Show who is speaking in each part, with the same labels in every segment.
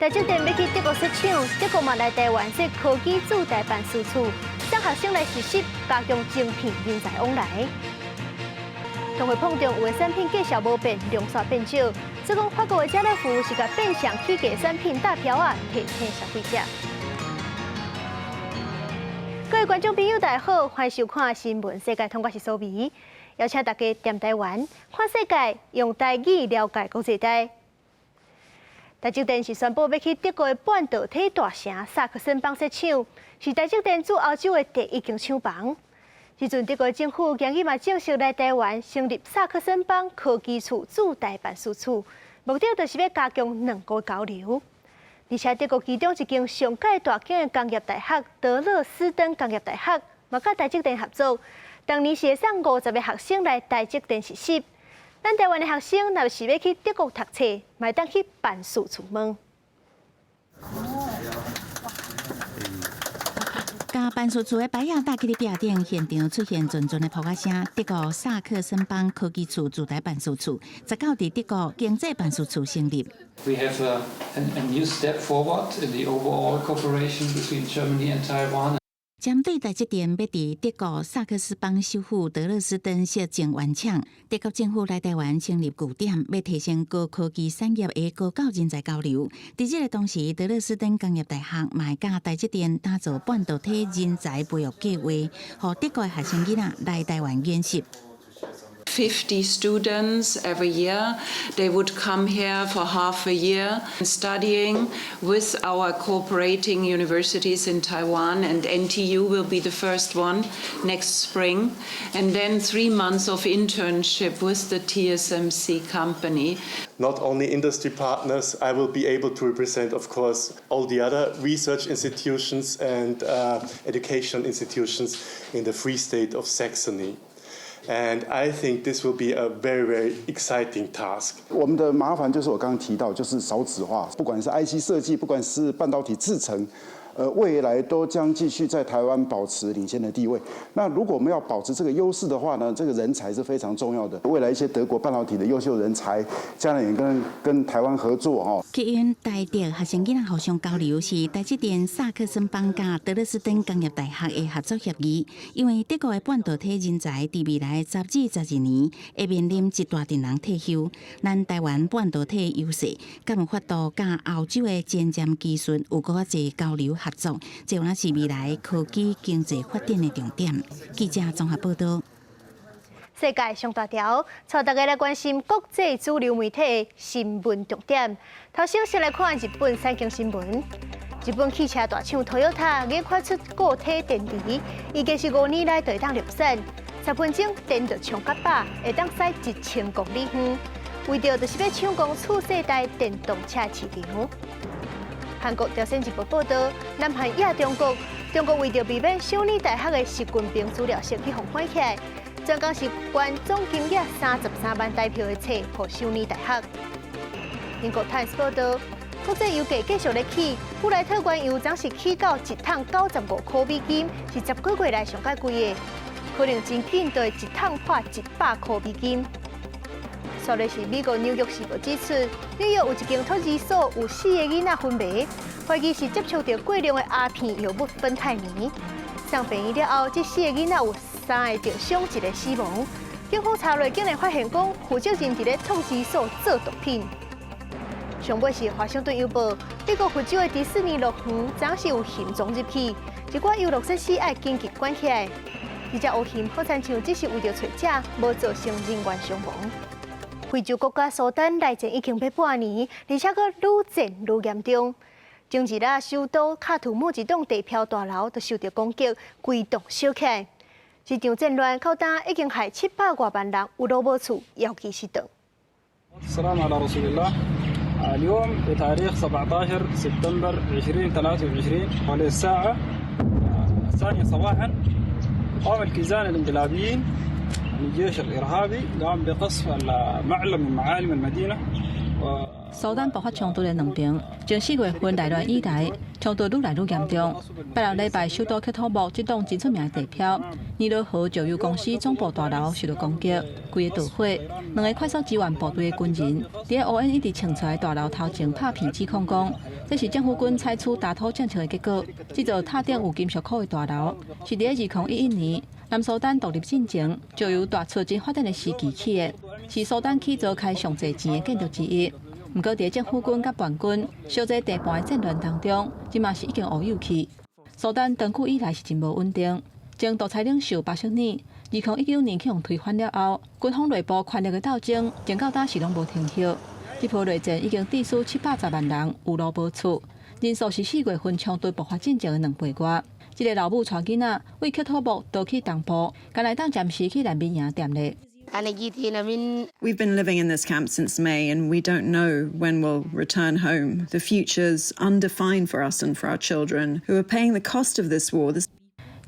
Speaker 1: 台积电要去德国设厂，德国嘛来台湾设科技驻台办事处，让学生来实习，加强精品人才往来。同会碰中有的产品价格无变，量煞变少，所以讲法国的家乐福是甲变相起价产品大票啊，提醒消费者。各位观众朋友，大家好，欢迎收看新闻世界，通我是苏眉，邀请大家踮台湾看世界，用台语了解国际大。台积电是宣布要去德国的半导体大城萨克森邦设厂，是台积电驻欧洲的第一间厂房。时阵德国政府今日嘛正式来台湾成立萨克森邦科技处驻台办事处，目的就是要加强两国交流。而且德国其中一间上界大间的工业大学德勒斯登工业大学，嘛甲台积电合作，当年是会送50个学生来台积电实习。咱台湾的学生若是要去德国读册，嘛当去办事处问。
Speaker 2: 甲办事处的牌仔搭起的壁顶，现场出现阵阵的扑克声。德国萨克森邦科技处驻台办事处19伫德国经济办事处成立。
Speaker 3: We have a new step forward in the overall cooperation between Germany and Taiwan.
Speaker 2: 针对台积电要伫德国萨克斯邦首府德勒斯登设建原厂，德国政府来台湾成立据点，要提升高科技产业的高教人才交流。伫这个同时，德勒斯登工业大学嘛甲台积电打造半导体人才培育计划，予德国的学生囡仔来台湾研习。
Speaker 4: 50 students every year. They would come here for half a year studying with our cooperating universities in Taiwan, and NTU will be the first one next spring. And then 3 months of internship with the TSMC company.
Speaker 5: Not only industry partners, I will be able to represent, of course, all the other research institutions and education institutions in the Free State of Saxony. And I think this will be a very, very exciting task.
Speaker 6: 我们的麻烦就是我刚刚提到，就是少子化，不管是 IC 设计，不管是半导体制程，未来都将继续在台湾保持领先的地位。那如果我们要保持这个优势的话呢，这个人才是非常重要的。未来一些德国半导体的优秀人才，将来也跟台湾合作哈。
Speaker 2: 吸引台德学生囡仔互相交流是台积电萨克森邦甲德勒斯登工业大学的合作协议。因为德国的半导体人才伫未来10至12年会面临一大群人退休，咱台湾半导体优势，敢有法度甲欧洲的前瞻技术有搁较侪交流合作，这有是未来科技经济发展的重点。记者综合报道。
Speaker 1: 世界上大条，带大家来关心国际主流媒体新闻重点。头先先来看日本三件新闻。日本汽车大厂 Toyota 研发出固体电池，预计是5年内就会当量产，10分钟电就充甲饱，会当驶1000公里远。为着就是要抢攻次世代电动车市场。韩国朝鲜日报报道，南韩亚中国，中国为着避免小女大学的习近平资料先去封锁起来，专讲是关总金额33万台票的册给小女大学。英国 Times 报道，国际油价继续咧起，布莱特原油总是起到1桶95块美金，是10个月来上介贵的，可能真紧就会1桶破100块美金。说的是美国纽约时报指出，纽约有一间托儿所有4个囡仔昏迷，怀疑是接触到过量的鸦片药物芬太尼。上病院了后，这4个囡仔有3个重伤，1个死亡。警方查落竟然发现讲，负责人伫咧托儿所做毒品。上尾是华盛顿邮报，美国佛州的迪士尼乐园总是有嫌踪入去，一寡游乐设施要紧急关起来。而这乌嫌好亲像只是为着找者，无造成人员伤亡。非洲国家苏丹内战已经要半年，而且阁愈战愈严重。前日啊，首都喀土穆一栋地标大楼就受到攻击，规栋烧起来。这场战乱到今已经害700多万人有落无厝，尤其是等。
Speaker 7: السلام على رسول الله. اليوم بتاريخ 17 سبتمبر 2023 حوالي الساعة 2 صباحا قام الكيزان الانقلابيين الجيش الإرهابي قام بقصف معلم من معالم المدينة
Speaker 8: 苏丹爆发冲突的两边，从4月份内乱以来，冲突愈来愈严重。拜六礼拜，首都喀土穆一栋真出名的地标——尼罗河石油公司总部大楼受到攻击，规个捣毁。2个快速支援部队的军人，伫 ON 一直冲出来大楼头前拍片指控讲，这是政府军采取打土政策的结果。这座塔顶有金属库的大楼，是伫2011年南苏丹独立进程就由大促进发展的时期起的，是苏丹起召开上侪钱的建筑之一。不过，伫政府军甲叛军小在地盘的战乱当中，即嘛是已经乌有去。苏丹长久以来是真无稳定，从独裁领袖巴什尼2019年去互推翻了后，军方内部权力的斗争，从到打是拢无停歇。这波内战已经致死710万人有路无厝，人数是4月份冲突爆发进程的2倍外。一个老母带囡仔为喀土穆逃去东部，甘来当暂时去难民营踮咧。
Speaker 9: We've been living in this camp since May, and we don't know when we'll return home. The future's undefined for us and for our children, who are paying the cost of this war.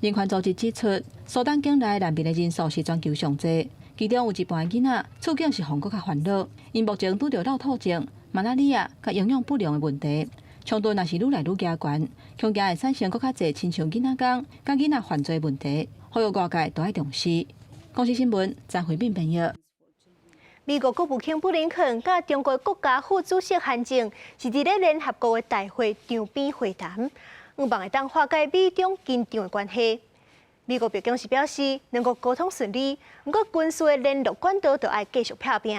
Speaker 8: 人权组织指出，苏丹境内难民的人数是全球上济，其中有一半的囡仔处境是更较烦恼，因目前拄着老土症、马拉利亚甲营养不良的问题。冲突若是愈来愈加悬，恐惊会产生更较侪亲像囡仔讲、甲囡仔犯罪问题，呼吁外界都要重视。公视新闻张惠敏编译。
Speaker 1: 美国国务卿布林肯甲中国国家副主席韩正是伫咧联合国的大会场边会谈，希望会当化解美中紧张的关系。美国白宫是表示，两国沟通顺利，不过军事的联络管道就要继续拍拼。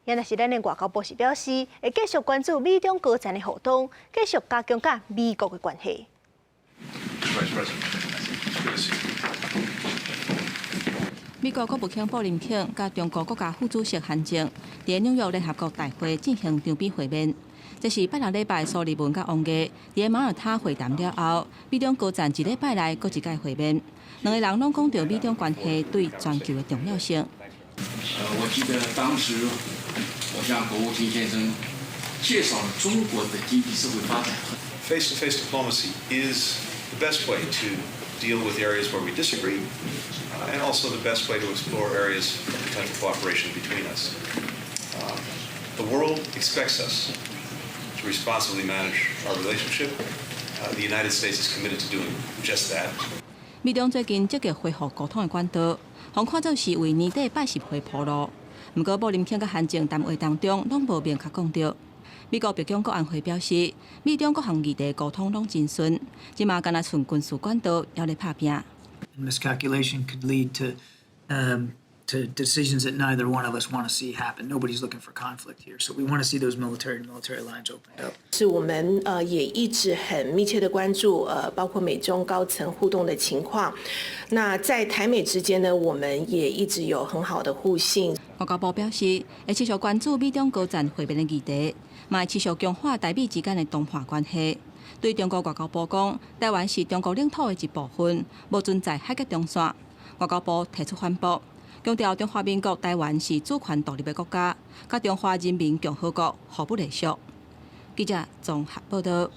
Speaker 1: 也若是咱的外交部是表示，会继续关注美中高层的互动，继续加强甲美国的关系。
Speaker 8: 美国国务卿布林肯甲中国国家副主席韩正伫纽约联合国大会进行场边会面。这是拜六礼拜苏利文甲王毅伫马耳他会谈了后，美中高层一礼拜来各一届会面，两个人拢讲到美中关系对全球的重要性。
Speaker 10: 我记得当时我向国务卿先生介绍了中国的经济社会发展。
Speaker 11: Face-to-face diplomacy is the best way to deal with areas where we disagree, and also the best way to explore areas of potential cooperation between us. The world expects us to responsibly manage our relationship. The United States is committed to doing just that.
Speaker 8: 美中最近积极恢复沟通的管道，互看做是为年底80会铺路。不过，布林肯甲韩正谈话当中拢无明确讲到。美国白宫国安会表示，美中各项议题沟通拢真顺，即嘛敢若剩军事管道还咧拍拼。
Speaker 12: Miscalculation could lead to decisions that neither one of us want to see happen. Nobody's looking for conflict here, so we want to see those military lines opened up.
Speaker 13: 是我们也一直很密切的关注包括美中高层互动的情况。那在台美之间呢，我们也一直有很好的互信。
Speaker 8: 外交部表示，会持续关注美中高层会面的议题，嘛会持续强化台美之间的同化关系。对中国外交部讲，台湾是中国领土的一部分，无存在海角中线。外交部提出反驳，强调中华民国台湾是主权独立的国家，甲中华人民共和国互不隶属。记者综合报道。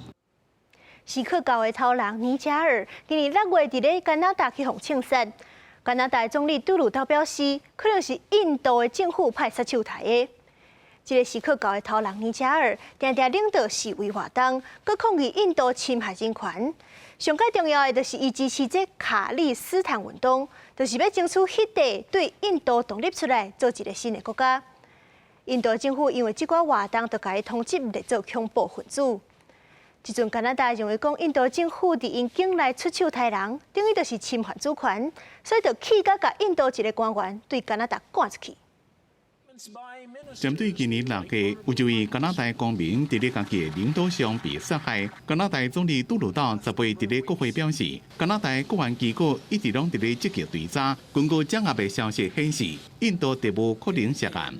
Speaker 1: 时刻教的头人尼加尔今年6月伫咧加拿大去互庆杀，加拿大总理杜鲁道表示，可能是印度的政府派杀手台的。这个时刻教的头人尼加尔常常领导示威活动，佮抗议印度侵害人权。上界重要的就是伊支持这卡利斯坦运动，就是要争取迄地对印度独立出来做一个新的国家。印度政府因为这寡活动，就甲伊通缉列做恐怖分子。即阵加拿大认为讲，印度政府伫因境内出手杀人，等于就是侵犯主权，所以就起甲甲印度一个官员对加拿大赶出去。
Speaker 14: 针对今年6月，有一位加拿大公民伫咧家己的领土上被杀害，加拿大总理杜鲁道10月伫咧国会表示，加拿大国安机构一直拢伫咧积极追查，根据掌握的消息显示，印度绝无可能涉案。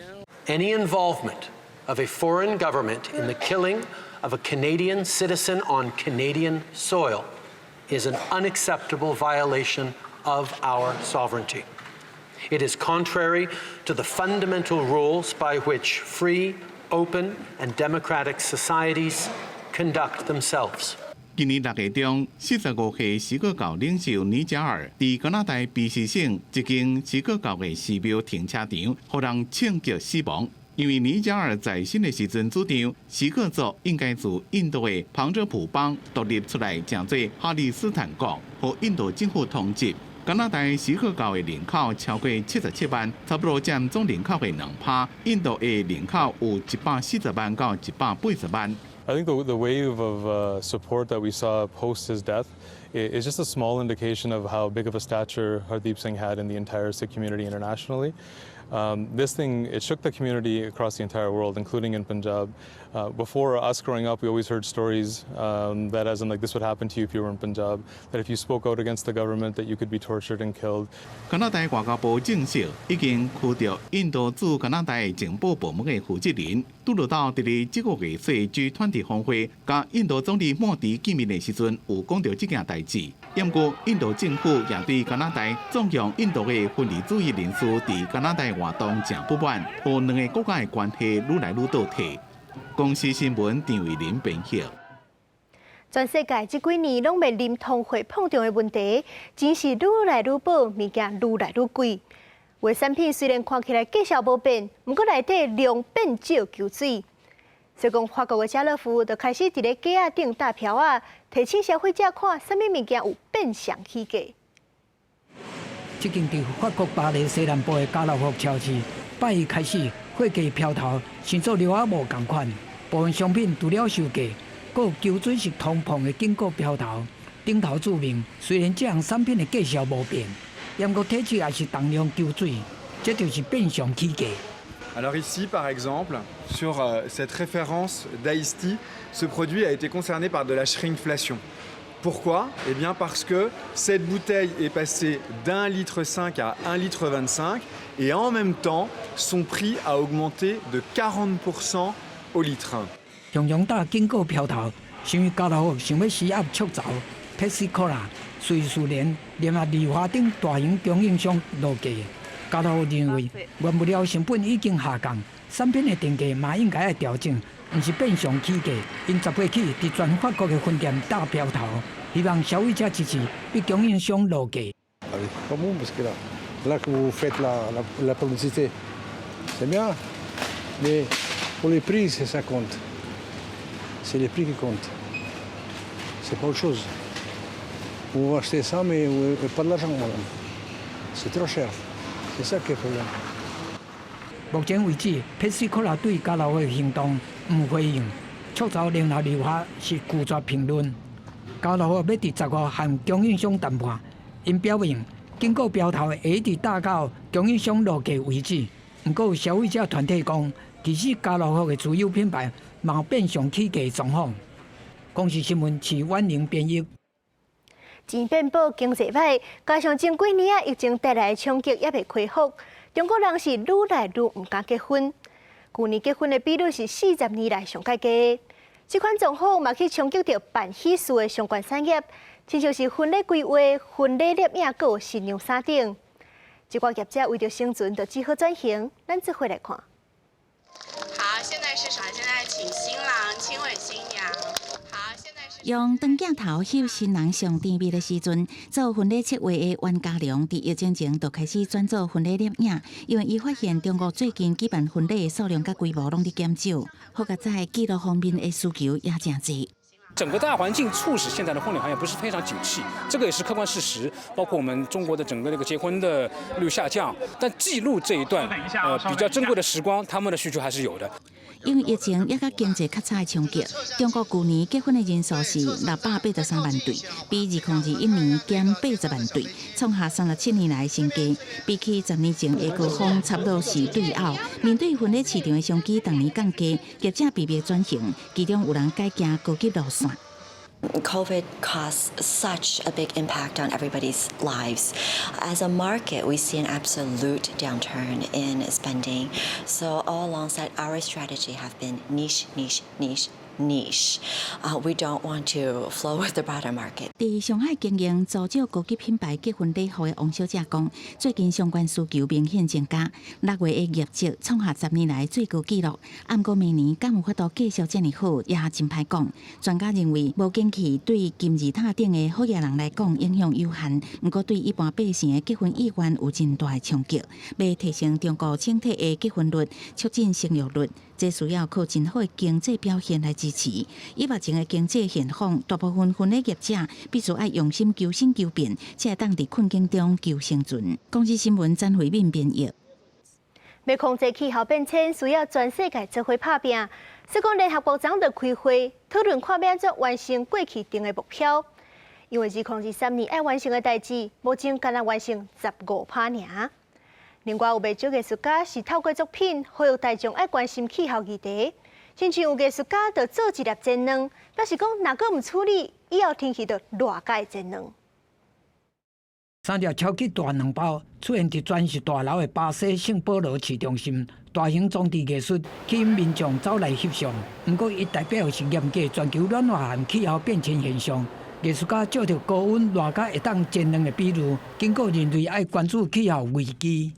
Speaker 15: Any involvement of a foreign government in the killing of a Canadian citizen on Canadian soil is an unacceptable violation of our sovereignty. It is contrary to the fundamental rules by which free, open, and democratic societies conduct themselves.
Speaker 14: 今年6月中，45岁锡克教领袖尼加尔伫加拿大BC省一间锡克教的寺庙停车场，互人枪击死亡。因为尼加尔在新的时阵主张，锡克族应该自印度的旁遮普邦独立出来，成做哈里斯坦国，和印度政府统治。加拿大锡克教的人口超过77万，差不多占总人口的2%。印度的人口有140万到180万。
Speaker 16: I think the wave of support that we saw post his death is just a small indication of how big of a stature Hardeep Singh had in the entire Sikh community internationally. This thing, it shook the community across the entire world, including in Punjab. Before us growing up, we always heard stories that as in like this would happen to you if you were in Punjab, that if you spoke out against the government, that you could be tortured and killed.
Speaker 14: 加拿大外交部证实，已经拘掉印度驻加拿大情报部门的负责人，拄到到伫咧这个月底G20峰会，甲印度总理莫迪见面的时阵，有讲到这件代志。不过，印度政府也对加拿大纵容印度的分离主义人士伫加拿大活动正不满，和两个国家的关系愈来愈倒退。公司新闻张伟林编译。
Speaker 1: 全世界这几年拢面临通货膨胀的问题，钱是愈来愈薄，物件愈来愈贵。卫生品虽然看起来价钱无变，不过内底量变少求水。所以讲，法国的家乐福就开始伫咧架仔顶搭票啊，提醒消费者看啥物物件有变相起价。
Speaker 12: 这间伫法国巴黎西南部的家乐福超市，拜一开始货价飘头，像做流仔帽同款。部分商品除了售价，还有求水式通膨的警告标头，顶头注明，虽然这项产品的价钱无变，不过体积也是重量求水，这就是变相起价。
Speaker 17: Alors ici, par exemple, sur cette référence d'Ice Tea, ce produit a été concerné par de la shrinkflation. Pourquoi? Eh bien parce que cette bouteille est passée d'1,5 litre à 1,25 litre et en même temps, son prix a augmenté de 40% au litre.
Speaker 12: 常常打警告标头，因为家乐福想要施压促销 Pepsi-Cola， 随时联合利华等大型供应商落价。家乐福认为，原物料成本已经下降，产品的定价嘛应该要调整，不是变相起价。因10月起伫全法国的分店打标头，希望消费者支持，比供应商落价。
Speaker 18: Comment parce que là que vous faites la publicité, c'est bien, mais pour les prix c'est ça compte. C'est les prix qui comptent. C'est pas autre chose. Vous achetez ça mais pas de l'argent, madame. C'est trop cher. C'est ça qui est le problème.
Speaker 12: 目前为止 ，Pepsi-Cola 对家乐福的行动唔回应，促销联合利华是拒绝评论。家乐福要伫10月和供应商谈判，因表明警告标头会一直打到供应商落价为止。不过消费者团体讲，其实家乐福的自有品牌嘛变相起价状况。公视新闻是婉玲编译。
Speaker 1: 钱变薄，经济歹，加上前几年疫情带来的冲击也未恢复，中国人是愈来愈唔敢结婚。去年结婚的比率是40年来上介低。这款状况嘛去冲击到办喜事的相关产业，亲像是婚礼规划、婚礼摄影、还有新娘衫等。一寡业者为着生存，就只好转型。咱这回来看。
Speaker 19: 好，现在是啥？现在请新郎亲吻新娘。好，现在是
Speaker 2: 用长镜头翕新人上甜蜜的时阵，做婚礼策划的袁家良，伫疫情前就开始转做婚礼摄影，因为伊发现中国最近举办婚礼的数量甲规模拢伫减少，好甲在记录方面的需求也真济。
Speaker 20: 整个大环境促使现在的婚礼行业不是非常景气，这个也是客观事实。包括我们中国的整个那个结婚的率下降，但记录这一段比较珍贵的时光，他们的需求还是有的。
Speaker 2: 因为疫情也甲经济较差的冲击，中国去年结婚的人数是683万对，比2021年减80万对，创下37年来新低。比起10年前的高峰，差不多是对后。面对婚礼市场的商机逐年降低，业者避免转型，其中有人改行高级路线。
Speaker 21: COVID caused such a big impact on everybody's lives. As a market, we see an absolute downturn in spending. So all alongside, our strategy have been niche, niche, niche, niche. We don't want to flow with the broader market.
Speaker 2: 伫上海经营造就高级品牌结婚礼服的王小姐讲，最近相关需求明显增加，6月的业绩创下10年来最高纪录。不过明年敢有法度继续这么好，也真歹讲。专家认为，无景气对金字塔顶的好业人来讲影响有限，不过对一般百姓的结婚意愿有真大的冲击。要提升中国整体的结婚率，促进生育率，这需要靠真好的经济表现来支持。以目前的经济现况，大部分婚礼业者必须要用心求新求变，才会当伫困境中求生存。公司新闻詹慧敏编译。
Speaker 1: 要控制气候变迁，需要全世界做伙打拼。所以讲，联合国昨日开会讨论看要怎完成过去定的目标。因为2023年要完成的代志，目前敢若完成15%尔。另外，有不少艺术家是透过作品呼吁大众爱关心气候议题。亲像有艺术家就做一粒节能，表示讲若阁唔处理，以后天气就偌解节能。
Speaker 12: 3粒超级大卵包出现伫全是大楼的巴西圣保罗市中心，大型装置艺术吸引民众走来翕相。不过，伊代表的是严格全球暖化和气候变迁现象。艺术家照着高温偌解会当节能的比喻，警告人类爱关注气候危机。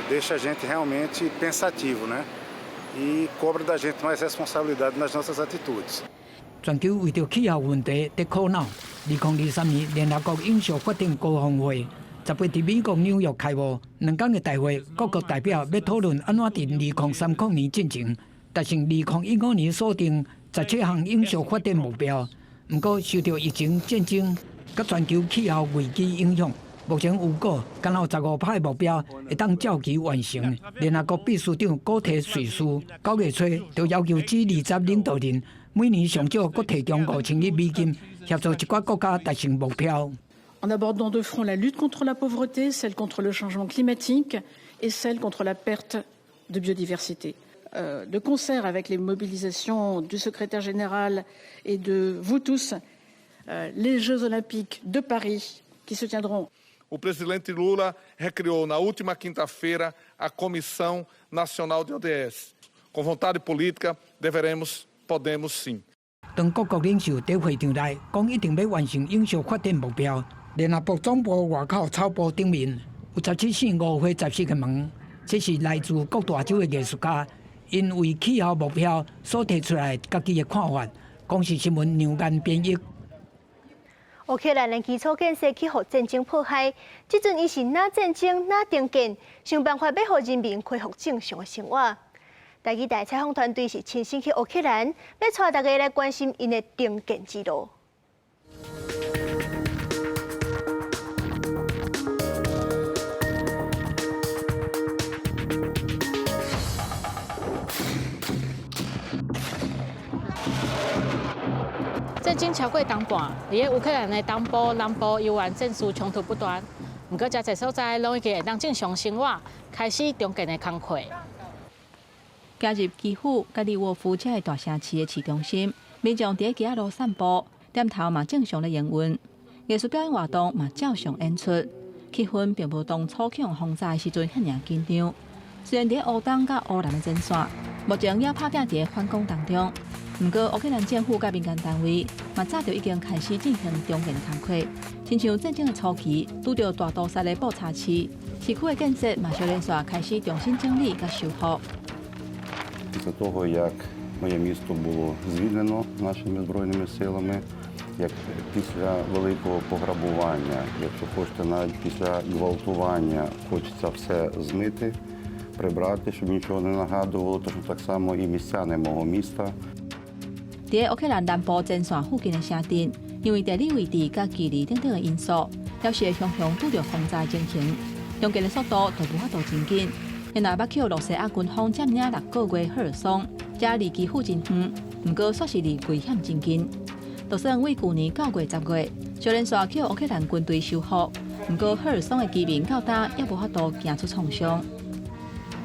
Speaker 3: Deixa a gente realmente pensativo, né? E cobra da gente mais responsabilidade nas nossas atitudes.
Speaker 12: 全球为着气候问题在苦恼。2023年联合国应效法定高峰会10月伫美国纽约开幕，2天的大会，各国代表要讨论安怎伫2030年进程，达成2015年锁定17项应效发展目标。不过，受到疫情、战争、甲全球气候危机影响。目前有果，刚好15%的目标会当照期完成。联合国秘书长古特瑞斯9月初就要求 G20 领导人每年上少各提供5000亿美金，协助一寡国家达成目标。
Speaker 22: En abordant de front la lutte contre la pauvreté, celle contre le changement climatique et celle contre la perte de biodiversité. De concert avec les mobilisations du secrétaire général et de vous tous, les Jeux olympiques de Paris qui se tiendront.
Speaker 23: O presidente Lula recriou na última quinta-feira a Comissão Nacional de ODS. Com vontade política, podemos sim.
Speaker 12: 当各国领袖在会场内讲一定要完成有效发展目标，联合国总部外口草布顶面有17扇5花14个门，这是来自各大洲的艺术家因为气候目标所提出来家己的看法。公视新闻杨岩编译。
Speaker 1: 乌克兰的基础建设去互战争迫害，即阵伊是哪战争哪重建，想办法要互人民恢复正常的生活。台记台采访团队是亲身去乌克兰，要带大家来关心因的重建之路。
Speaker 24: 战争超过东半，而且乌克兰的东部、南部犹原战事冲突不断。不过，这些所在拢已经会当正常生活，开始重建的工作。加入基辅、加利沃夫这个大城市的市中心，民众伫街仔路散步，店头嘛正常的营运，艺术表演活动嘛照常演出，气氛并无当初强轰炸的时阵遐尔紧张。虽然伫乌东甲乌南的战线，目前也拍拼伫反攻当中。不过，乌克兰政府甲民间单位嘛早就已经开始进行重建工作，亲像战争的初期，拄到大屠杀的布查市，市区的建设嘛小连续开始重新整理甲修复。
Speaker 25: Після того, як моє місто було звільнено нашими збройними силами, як після великого пограбування, якщо хочете, навіть після гвалтування, хочеться все змити, прибрати, щоб нічого не нагадувало, тож так само і містяни мого міста.
Speaker 24: 伫乌克兰南部前线附近的城镇，因为地理位置甲距离等等的因素，要是会常常拄着轰炸情形，重建的速度就无法度真紧。现在北口罗西亚军方占领6个月赫尔松，这离基辅真远，不过却是离危险真近。就算为去年9月、10月，小连续去乌克兰军队收复，不过赫尔松的居民到今也无法度行出创伤。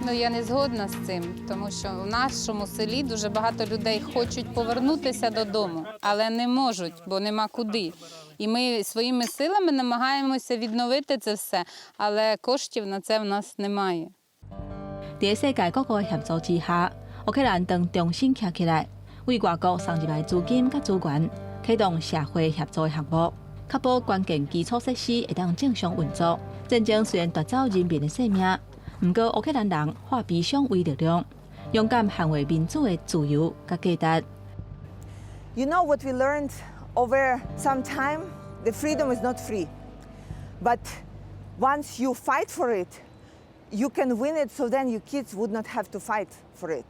Speaker 26: Ну, я не згодна з цим, тому що в нашому селі дуже багато людей хочуть повернутися додому, але не можуть, бо нема куди. І ми своїми силами намагаємося відновити це все, але коштів на це в нас немає.
Speaker 24: 在世界各国的协助之下，乌克兰当重新站起来。
Speaker 8: 为外国送入来资金甲资源，启动社会合作项目，确保关键基础设施会当正常运作。战争虽然夺走人民的性命，不过乌克兰人化悲伤为力量，勇敢捍卫民主的自由甲价值。
Speaker 4: You know what we learned over some time? The freedom is not free, but once you fight for it, you can win it. So then your kids would not have to fight for it,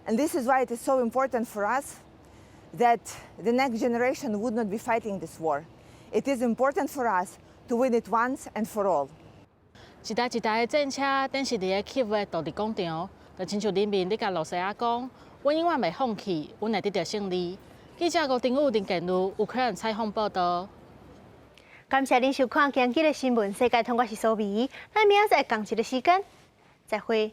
Speaker 4: and this is why it is so important for us that the next generation would not be fighting this war. It is important for us to win it once and for all.
Speaker 24: 一台一台的战车，展示伫个基辅的独立广场，就亲像人民伫甲罗西亚讲：，阮永远袂放弃，阮会得到胜利。记者吴丁武、林建如，乌克兰采访报道。
Speaker 1: 感谢您收看今日的新闻，世界通我是苏眉，咱明仔载同一个时间再会。